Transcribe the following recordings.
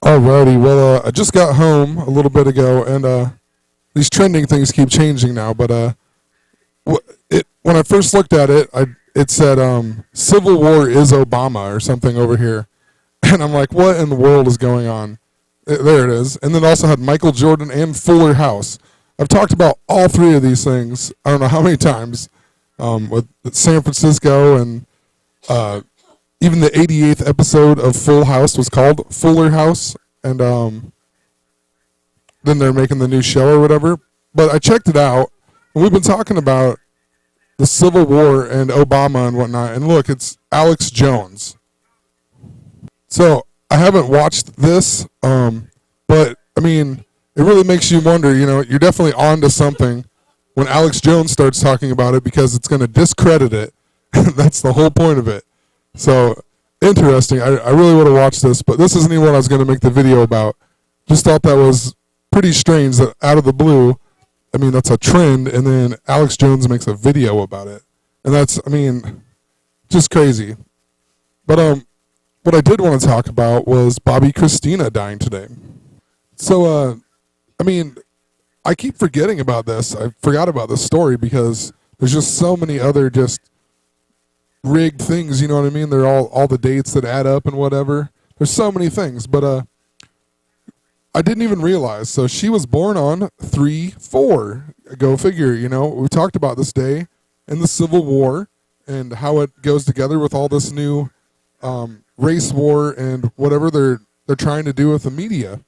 Alrighty, well, I just got home a little bit ago, and these trending things keep changing now. But when I first looked at it, it said "Civil War is Obama" or something over here, and I'm like, what in the world is going on? There it is, and then also had Michael Jordan and Fuller House. I've talked about all three of these things. I don't know how many times with San Francisco and. Even the 88th episode of Full House was called Fuller House, and then they're making the new show or whatever. But I checked it out, and we've been talking about the Civil War and Obama and whatnot. And look, it's Alex Jones. So I haven't watched this, but I mean, it really makes you wonder. You know, you're definitely on to something when Alex Jones starts talking about it because it's going to discredit it. That's the whole point of it. So, interesting. I really want to watch this, but this isn't even what I was going to make the video about. Just thought that was pretty strange that out of the blue, I mean, that's a trend, and then Alex Jones makes a video about it. And that's, I mean, just crazy. But what I did want to talk about was Bobbi Kristina dying today. So, I mean, I keep forgetting about this. I forgot about this story because there's just so many other just rigged things, you know what I mean? They're all the dates that add up and whatever. There's so many things, but I didn't even realize. So she was born on 3/4. Go figure, you know. We talked about this day in the Civil War and how it goes together with all this new race war and whatever they're trying to do with the media.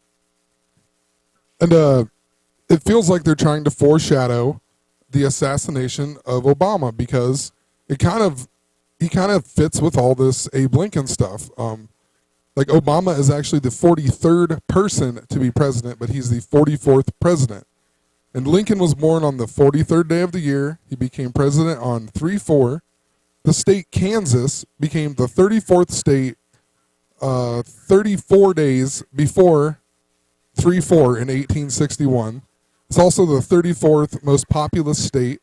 And it feels like they're trying to foreshadow the assassination of Obama because he kind of fits with all this Abe Lincoln stuff. Like Obama is actually the 43rd person to be president, but he's the 44th president. And Lincoln was born on the 43rd day of the year. He became president on 3/4. The state Kansas became the 34th state 34 days before 3/4 in 1861. It's also the 34th most populous state.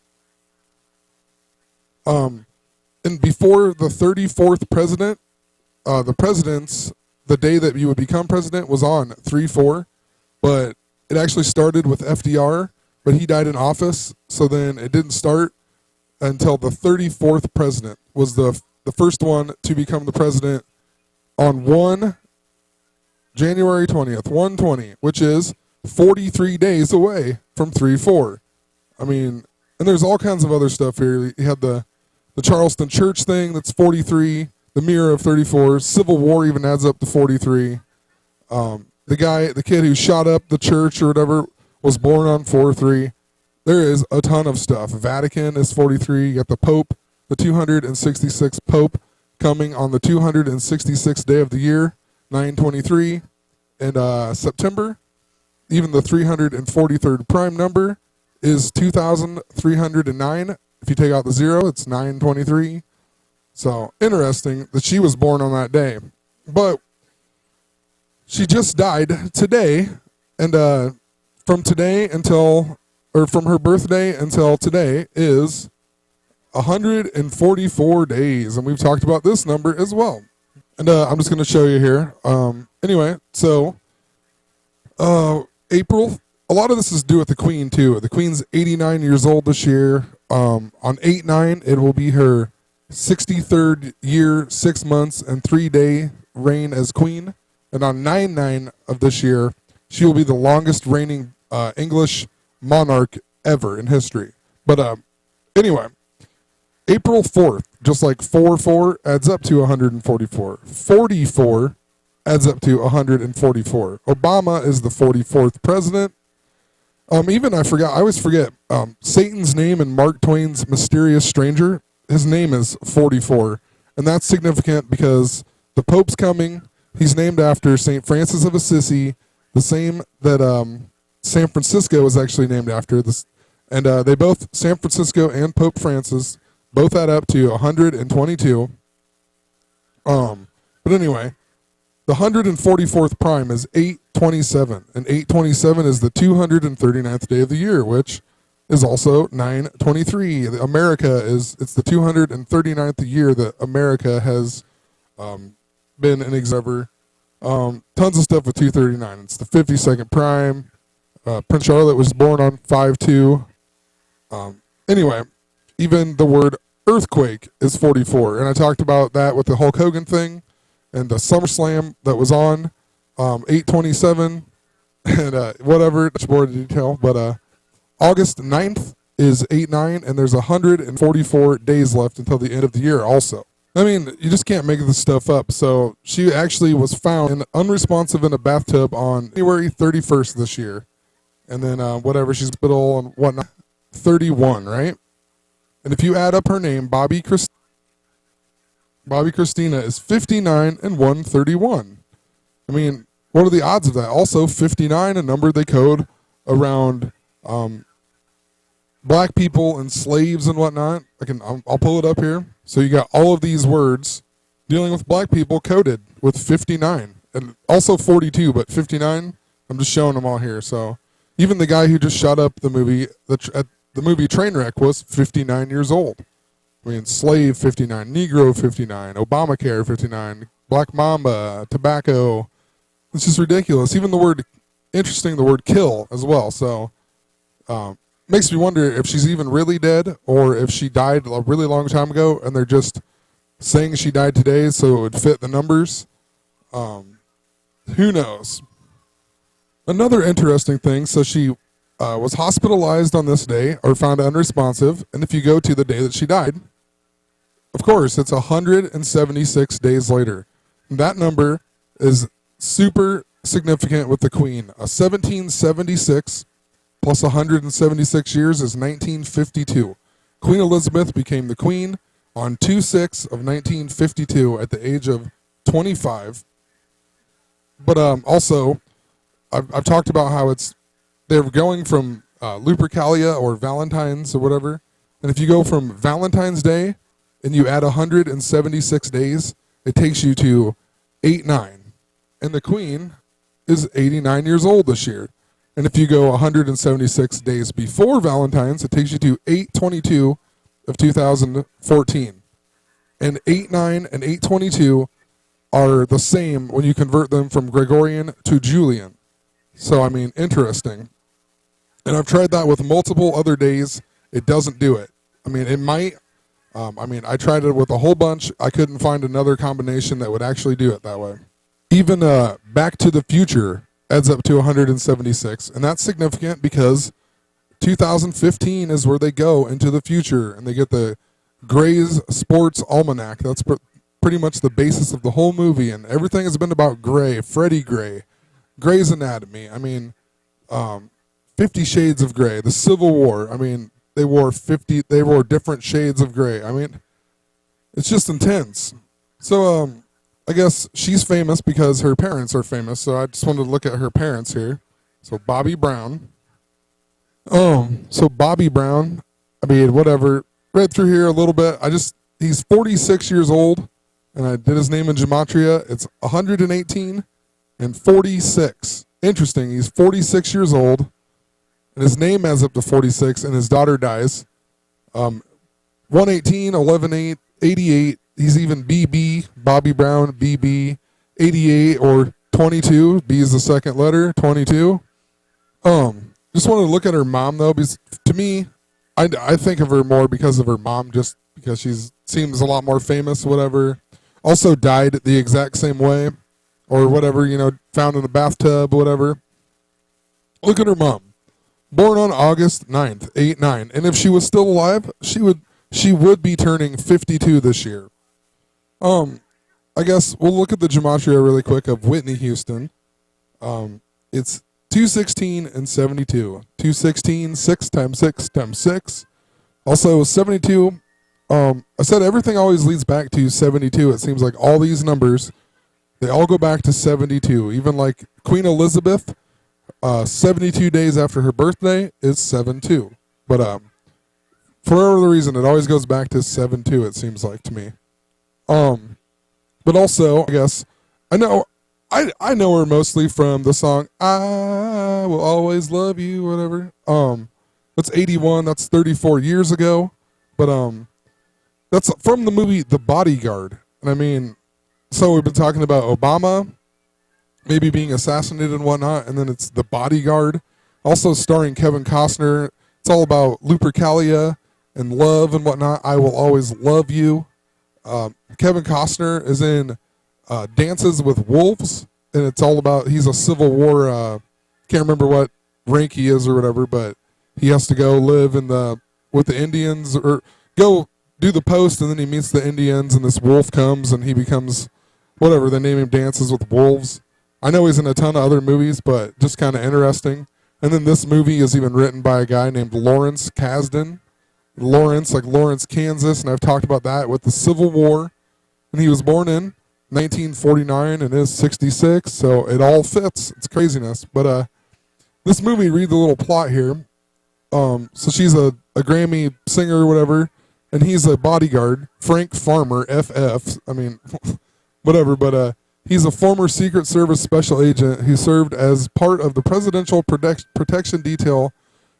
And before the 34th president, the day that you would become president was on 3/4, but it actually started with FDR, but he died in office, so then it didn't start until the 34th president was the first one to become the president on January 20th, 120, which is 43 days away from 3/4. I mean, and there's all kinds of other stuff here. You had the Charleston Church thing, that's 43. The Mirror of 34. Civil War even adds up to 43. The kid who shot up the church or whatever was born on 4/3. There is a ton of stuff. Vatican is 43. You got the Pope, the 266th Pope, coming on the 266th day of the year, 9/23. And September, even the 343rd prime number is 2,309. If you take out the 0, it's 9/23. So interesting that she was born on that day. But she just died today, and from her birthday until today is 144 days, and we've talked about this number as well. And I'm just going to show you here. Anyway, so April. A lot of this is due with the Queen too. The Queen's 89 years old this year. On 8/9, it will be her 63rd year, 6 months, and 3-day reign as Queen. And on 9/9 of this year, she will be the longest reigning English monarch ever in history. But anyway, April 4th, just like 4/4 adds up to 144. 44 adds up to 144. Obama is the 44th president. I always forget, Satan's name in Mark Twain's Mysterious Stranger, his name is 44. And that's significant because the Pope's coming. He's named after St. Francis of Assisi, the same that San Francisco is actually named after. And they both, San Francisco and Pope Francis, both add up to 122. But anyway, the 144th prime is 8/27, and 8/27 is the 239th day of the year, which is also 9/23. It's the 239th year that America has been in existence. Tons of stuff with 239. It's the 52nd prime. Prince Charlotte was born on 5/2. Anyway, even the word earthquake is 44. And I talked about that with the Hulk Hogan thing and the SummerSlam that was on 8/27 and whatever, much more detail. But August 9th is 8/9, and there's 144 days left until the end of the year also. I mean, you just can't make this stuff up. So she actually was found unresponsive in a bathtub on January 31st this year. And then whatever, she's hospital and whatnot, 31, right? And if you add up her name, Bobbi Kristina is 59 and 131. I mean, what are the odds of that? Also, 59, a number they code around black people and slaves and whatnot. I'll pull it up here. So you got all of these words dealing with black people coded with 59 and also 42, but 59. I'm just showing them all here. So even the guy who just shot up the movie, the movie Trainwreck, was 59 years old. I mean, slave 59, Negro 59, Obamacare 59, Black Mamba, tobacco. It's just ridiculous. Even the word kill as well. So makes me wonder if she's even really dead or if she died a really long time ago and they're just saying she died today so it would fit the numbers. Who knows? Another interesting thing, so she was hospitalized on this day or found unresponsive, and if you go to the day that she died, of course, it's 176 days later. And that number is super significant with the Queen. 1776 plus 176 years is 1952. Queen Elizabeth became the Queen on 2/6 of 1952 at the age of 25. But also, I've talked about how they're going from Lupercalia or Valentine's or whatever. And if you go from Valentine's Day and you add 176 days, it takes you to 8/9. And the Queen is 89 years old this year. And if you go 176 days before Valentine's, it takes you to 8/22 of 2014. And 8/9 and 8/22 are the same when you convert them from Gregorian to Julian. So, I mean, interesting. And I've tried that with multiple other days. It doesn't do it. I mean, it might. I tried it with a whole bunch. I couldn't find another combination that would actually do it that way. Even Back to the Future adds up to 176. And that's significant because 2015 is where they go into the future. And they get the Gray's Sports Almanac. That's pretty much the basis of the whole movie. And everything has been about Gray, Freddie Gray, Gray's Anatomy. I mean, 50 Shades of Gray, the Civil War. I mean, they wore different shades of gray. I mean, it's just intense. So, I guess she's famous because her parents are famous. So I just wanted to look at her parents here. So Bobby Brown. So Bobby Brown, I mean, whatever. Read through here a little bit. He's 46 years old, and I did his name in gematria. It's 118 and 46. Interesting. He's 46 years old. And his name adds up to 46, and his daughter dies. 118, 11, 88. He's even BB, Bobby Brown, BB, 88 or 22. B is the second letter, 22. Just want to look at her mom, though, because to me, I think of her more because of her mom, just because she seems a lot more famous, whatever. Also died the exact same way, or whatever, found in a bathtub, whatever. Look at her mom. Born on August 9th, 8/9. And if she was still alive, she would be turning 52 this year. I guess we'll look at the gematria really quick of Whitney Houston. It's 216 and 72. 216, 6 times 6 times 6. Also 72. I said everything always leads back to 72. It seems like all these numbers, they all go back to 72. Even like Queen Elizabeth, 72 days after her birthday is 7/2. But for whatever reason, it always goes back to 7/2, it seems like to me. But also, I guess, I know her mostly from the song, I Will Always Love You, whatever. That's 81, that's 34 years ago. But that's from the movie The Bodyguard. And I mean, so we've been talking about Obama, maybe being assassinated and whatnot. And then it's The Bodyguard, also starring Kevin Costner. It's all about Lupercalia and love and whatnot. I Will Always Love You. Kevin Costner is in Dances with Wolves, and it's all about, he's a Civil War, can't remember what rank he is or whatever, but he has to go live with the Indians, or go do the post, and then he meets the Indians, and this wolf comes, and he becomes, whatever, they name him Dances with Wolves. I know he's in a ton of other movies, but just kind of interesting. And then this movie is even written by a guy named Lawrence Kasdan. Lawrence, like Lawrence, Kansas, and I've talked about that with the Civil War. And he was born in 1949 and is 66, so it all fits. It's craziness. But this movie, read the little plot here. So she's a Grammy singer or whatever, and he's a bodyguard, Frank Farmer, FF. I mean, whatever, but he's a former Secret Service special agent who served as part of the Presidential Protection Detail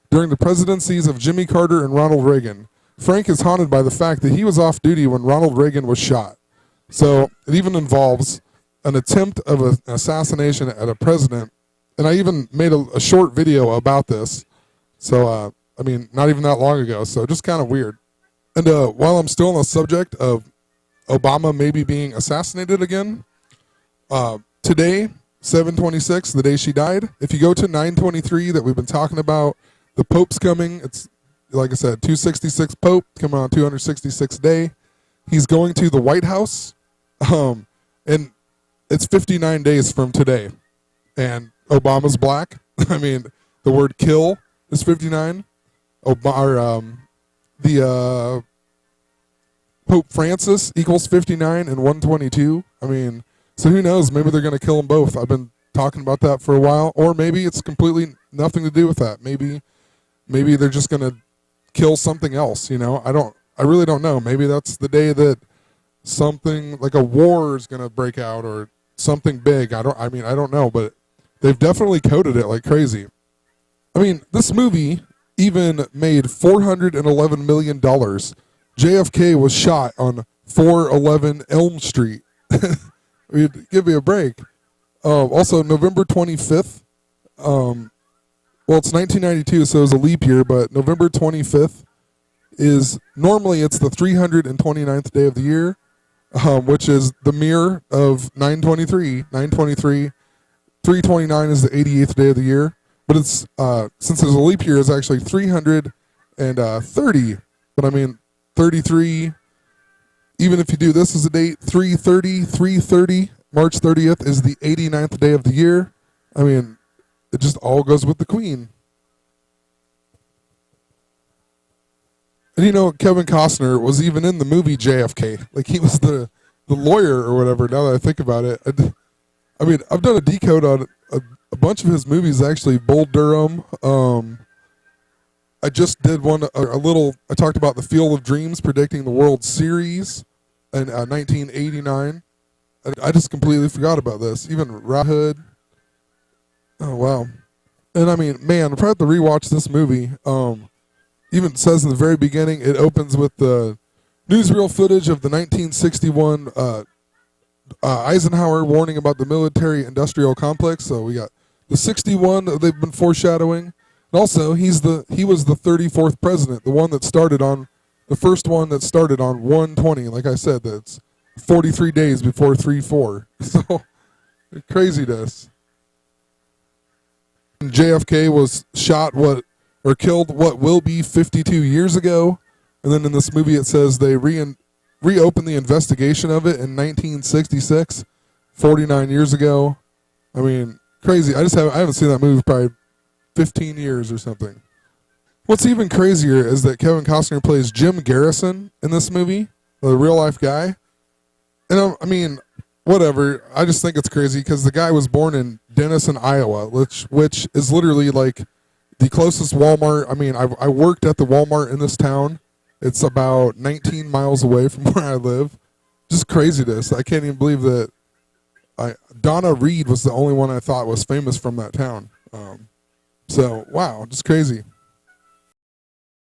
during the presidencies of Jimmy Carter and Ronald Reagan. Frank is haunted by the fact that he was off duty when Ronald Reagan was shot. So it even involves an attempt of an assassination at a president. And I even made a short video about this. So, I mean, not even that long ago. So just kind of weird. And while I'm still on the subject of Obama maybe being assassinated again, today, 7/26, the day she died, if you go to 9/23 that we've been talking about, the Pope's coming. It's, like I said, 266 Pope, coming on 266th day. He's going to the White House, and it's 59 days from today. And Obama's black. I mean, the word kill is 59. The Pope Francis equals 59 and 122. I mean, so who knows? Maybe they're going to kill them both. I've been talking about that for a while. Or maybe it's completely nothing to do with that. Maybe they're just going to kill something else, you know? I really don't know. Maybe that's the day that something like a war is going to break out or something big. I don't know, but they've definitely coded it like crazy. I mean, this movie even made $411 million. JFK was shot on 411 Elm Street. Give me a break. Also, November 25th, well, it's 1992, so it was a leap year, but November 25th is, normally it's the 329th day of the year, which is the mirror of 923. 923, 329 is the 88th day of the year, but it's, since it's a leap year, it's actually 330, but I mean, 33, even if you do this as a date, 330, March 30th is the 89th day of the year. I mean, it just all goes with the Queen. And you know, Kevin Costner was even in the movie JFK. Like, he was the lawyer or whatever, now that I think about it. I mean, I've done a decode on a bunch of his movies, actually. Bull Durham. I just did one, I talked about the Field of Dreams predicting the World Series in 1989. I just completely forgot about this. Even Robin Hood. Oh, wow. And I mean, man, I probably have to rewatch this movie. Even says in the very beginning, it opens with the newsreel footage of the 1961 Eisenhower warning about the military-industrial complex. So we got the 61 that they've been foreshadowing. And also, he was the 34th president, the first one that started on 1/20. Like I said, that's 43 days before 3/4. So, craziness. JFK was shot killed what will be 52 years ago. And then in this movie it says they reopened the investigation of it in 1966, 49 years ago. I mean, crazy. I haven't seen that movie probably 15 years or something. What's even crazier is that Kevin Costner plays Jim Garrison in this movie, the real life guy. And I mean, whatever. I just think it's crazy because the guy was born in Denison, Iowa, which is literally like the closest Walmart. I mean, I worked at the Walmart in this town. It's about 19 miles away from where I live. Just craziness. I can't even believe that Donna Reed was the only one I thought was famous from that town. So, wow, just crazy.